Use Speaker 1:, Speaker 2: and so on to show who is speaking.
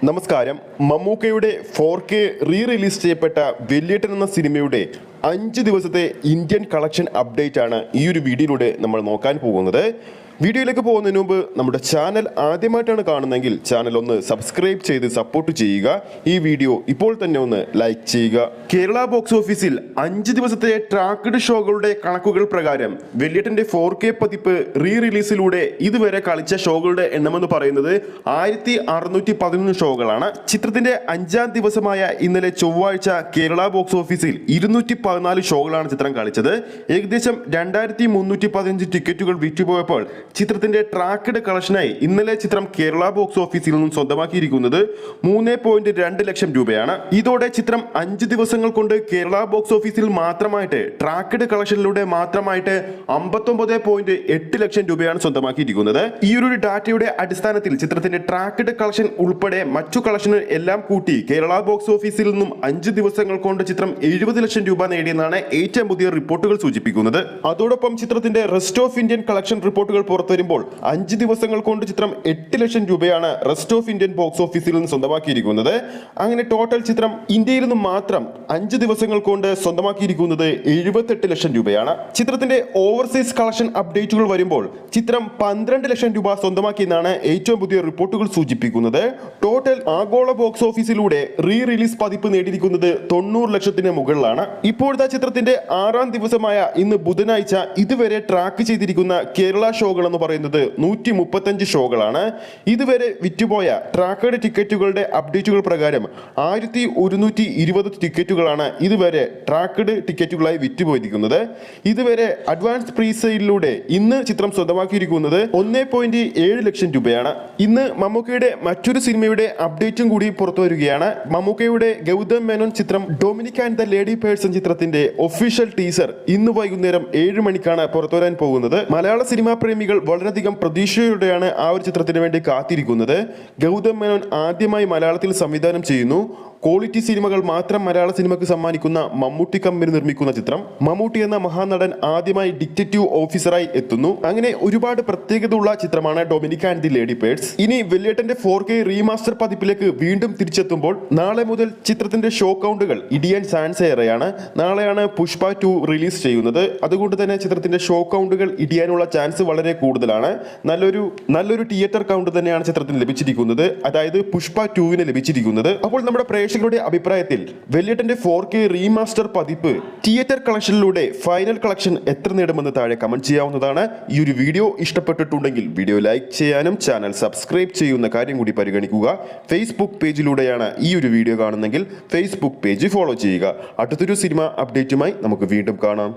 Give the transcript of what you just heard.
Speaker 1: നമസ്കാരം. മമ്മൂക്കയുടെ 4K release ചെയ്യപ്പെട്ട വെള്ളിയേട്ടൻ എന്ന സിനിമയുടെ 5 ദിവസത്തെ ഇന്ത്യൻ കളക്ഷൻ അപ്ഡേറ്റ് ആണ് ഈ ഒരു വീഡിയോയിലൂടെ നമ്മൾ നോക്കാൻ പോകുന്നത്. വീഡിയോയിലേക്ക് പോകുന്നതിന് മുമ്പ് നമ്മുടെ ചാനൽ ആദ്യമായിട്ടാണ് കാണുന്നതെങ്കിൽ ചാനൽ ഒന്ന് സബ്സ്ക്രൈബ് ചെയ്ത് സപ്പോർട്ട് ചെയ്യുക. ഈ വീഡിയോ ഇപ്പോൾ തന്നെ ഒന്ന് ലൈക്ക് ചെയ്യുക. കേരള ബോക്സ് ഓഫീസിൽ 5 ദിവസത്തെ ട്രാക്ക്ഡ് ഷോകളുടെ കണക്കുകൾ പ്രകാരം വെള്ളിയേട്ടന്റെ 4K പതിപ്പ് റിലീസിലൂടെ ഇതുവരെ കളിച്ച ഷോകളുടെ എണ്ണമെന്ന് പറയുന്നത് 1611 ഷോകളാണ്. ചിത്രത്തിന്റെ 5ാം ദിവസമായ ഇന്നലെ ചൊവ്വാഴ്ച കേരള ബോക്സ് ഓഫീസിൽ 214 ഷോകളാണ് ചിത്രം കളിച്ചത്. ഏകദേശം 2315 ടിക്കറ്റുകൾ വിറ്റുപോയപ്പോൾ ചിത്രത്തിന്റെ ട്രാക്ക്ഡ് കളക്ഷനായി ഇന്നലെ ചിത്രം കേരള ബോക്സ് ഓഫീസിൽ നിന്നും സ്വന്തമാക്കിയിരിക്കുന്നത് 3.2 ലക്ഷം രൂപയാണ്. ഇതോടെ ചിത്രം 5 ദിവസങ്ങൾ കൊണ്ട് കേരള ബോക്സ് ഓഫീസിൽ മാത്രമായിട്ട് ട്രാക്ക്ഡ് കളക്ഷനിലൂടെ മാത്രമായിട്ട് 59.8 ലക്ഷം രൂപയാണ് സ്വന്തമാക്കിയിരിക്കുന്നത്. ഈ ഒരു ഡാറ്റയുടെ അടിസ്ഥാനത്തിൽ ചിത്രത്തിന്റെ ട്രാക്ക്ഡ് കളക്ഷൻ ഉൾപ്പെടെ മറ്റു കളക്ഷന് എല്ലാം കൂട്ടി കേരള ബോക്സ് ഓഫീസിൽ നിന്നും 5 ദിവസങ്ങൾ കൊണ്ട് ചിത്രം 70 ലക്ഷം രൂപ നേടിയെന്നാണ് ഏറ്റവും പുതിയ റിപ്പോർട്ടുകൾ സൂചിപ്പിക്കുന്നത്. അതോടൊപ്പം ചിത്രത്തിന്റെ റെസ്റ്റ് ഓഫ് ഇന്ത്യൻ കളക്ഷൻ റിപ്പോർട്ടുകൾ പുറത്തു വരുമ്പോൾ 5 ദിവസങ്ങൾ കൊണ്ട് ചിത്രം 8 ലക്ഷം രൂപയാണ് റെസ്റ്റ് ഓഫ് ഇന്ത്യൻ ബോക്സ് ഓഫീസിൽ നിന്ന് സ്വന്തമാക്കിയിരിക്കുന്നത്. അങ്ങനെ ടോട്ടൽ ചിത്രം ഇന്ത്യയിൽ നിന്ന് മാത്രം 5 ദിവസങ്ങൾ കൊണ്ട് സ്വന്തമാക്കിയിരിക്കുന്നത് 78 ലക്ഷം രൂപയാണ്. ചിത്രത്തിന്റെ ഓവർസീസ് കളക്ഷൻ അപ്ഡേറ്റുകൾ വരുമ്പോൾ ചിത്രം 12 ലക്ഷം രൂപ സ്വന്തമാക്കിയെന്നാണ് ഏറ്റവും പുതിയ റിപ്പോർട്ടുകൾ സൂചിപ്പിക്കുന്നത്. ടോട്ടൽ ആഗോള ബോക്സ് ഓഫീസിലൂടെ റിലീസ് പതിപ്പ് നേടിയിരിക്കുന്നത് 90 ലക്ഷത്തിന് മുകളിലാണ്. ഇപ്പോഴത്തെ ചിത്രത്തിന്റെ 6ാം ദിവസമായ ഇന്ന് ബുധനാഴ്ച ഇതുവരെ ട്രാക്ക് ചെയ്തിരിക്കുന്ന കേരള ഷോകൾ എന്ന് പറയുന്നത് 135 ഷോകളാണ്. ഇതുവരെ വിറ്റുപോയ ട്രാക്കഡ് ടിക്കറ്റുകളുടെ അപ്ഡേറ്റുകൾ പ്രകാരം 1120 ടിക്കറ്റുകളാണ് ഇതുവരെ ട്രാക്കഡ് ടിക്കറ്റുകളായി വിറ്റുപോയിരിക്കുന്നത്. ഇതുവരെ അഡ്വാൻസ് പ്രീ സെയിലിലൂടെ ഇന്ന് ചിത്രം സ്വന്തമാക്കിയിരിക്കുന്നത് 1.7 ലക്ഷം രൂപയാണ്. ഇന്ന് മമ്മൂക്കയുടെ മറ്റൊരു സിനിമയുടെ അപ്ഡേറ്റും കൂടി പുറത്തു വരികയാണ്. മമ്മൂക്കയുടെ ഗൗതം മേനോൻ ചിത്രം Dominic and the lady person ചിത്രത്തിന്റെ ഒഫീഷ്യൽ ടീസർ ഇന്ന് വൈകുന്നേരം 7 മണിക്കാണ് പുറത്തുവരാൻ പോകുന്നത്. മലയാള സിനിമാ പ്രേമികൾ വളരെയധികം പ്രതീക്ഷയോടെയാണ് ആ ഒരു ചിത്രത്തിന് വേണ്ടി കാത്തിരിക്കുന്നത്. ഗൗതം മേനോൻ ആദ്യമായി മലയാളത്തിൽ സംവിധാനം ചെയ്യുന്നു. ക്വാളിറ്റി സിനിമകൾ മാത്രം മലയാള സിനിമയ്ക്ക് സമ്മാനിക്കുന്ന മമ്മൂട്ടി കമ്പനി നിർമ്മിക്കുന്ന ചിത്രം. മമ്മൂട്ടി എന്ന മഹാനടൻ ആദ്യമായി ഡിറ്റക്റ്റീവ് ഓഫീസറായി എത്തുന്നു. അങ്ങനെ ഒരുപാട് പ്രത്യേകത ഉള്ള ചിത്രമാണ് Dominic and the lady purse. ഇനി വെള്ളിയേട്ടന്റെ 4K റീമാസ്റ്റർ പതിപ്പിലേക്ക് വീണ്ടും തിരിച്ചെത്തുമ്പോൾ നാളെ മുതൽ ചിത്രത്തിന്റെ ഷോ കൗണ്ടുകൾ ഇടിയാൻ ചാൻസ് ഏറെയാണ്. നാളെയാണ് പുഷ്പ 2 റിലീസ് ചെയ്യുന്നത്. അതുകൊണ്ട് തന്നെ ചിത്രത്തിന്റെ ഷോ കൗണ്ടുകൾ ഇടിയാനുള്ള ചാൻസ് വളരെ കൂടുതലാണ്. നല്ലൊരു തിയേറ്റർ കൗണ്ട് തന്നെയാണ് ചിത്രത്തിന് ലഭിച്ചിരിക്കുന്നത്. അതായത് പുഷ്പ 2 ലഭിച്ചിരിക്കുന്നത്. അപ്പോൾ നമ്മുടെ പ്രേക്ഷകരുടെ അഭിപ്രായത്തിൽ വെള്ളിയേട്ടന്റെ 4K റീമാസ്റ്റർ പതിപ്പ് തിയേറ്റർ കളക്ഷനിലൂടെ ഫൈനൽ കളക്ഷൻ എത്ര നേടുമെന്ന് താഴെ കമന്റ് ചെയ്യാവുന്നതാണ്. ഈ ഒരു വീഡിയോ ഇഷ്ടപ്പെട്ടിട്ടുണ്ടെങ്കിൽ വീഡിയോ ലൈക്ക് ചെയ്യാനും ചാനൽ സബ്സ്ക്രൈബ് ചെയ്യുന്ന കാര്യം കൂടി പരിഗണിക്കുക. ഫേസ്ബുക്ക് പേജിലൂടെയാണ് ഈ ഒരു വീഡിയോ കാണുന്നതെങ്കിൽ ഫേസ്ബുക്ക് പേജ് ഫോളോ ചെയ്യുക. അടുത്തൊരു സിനിമ അപ്ഡേറ്റുമായി നമുക്ക് വീണ്ടും കാണാം.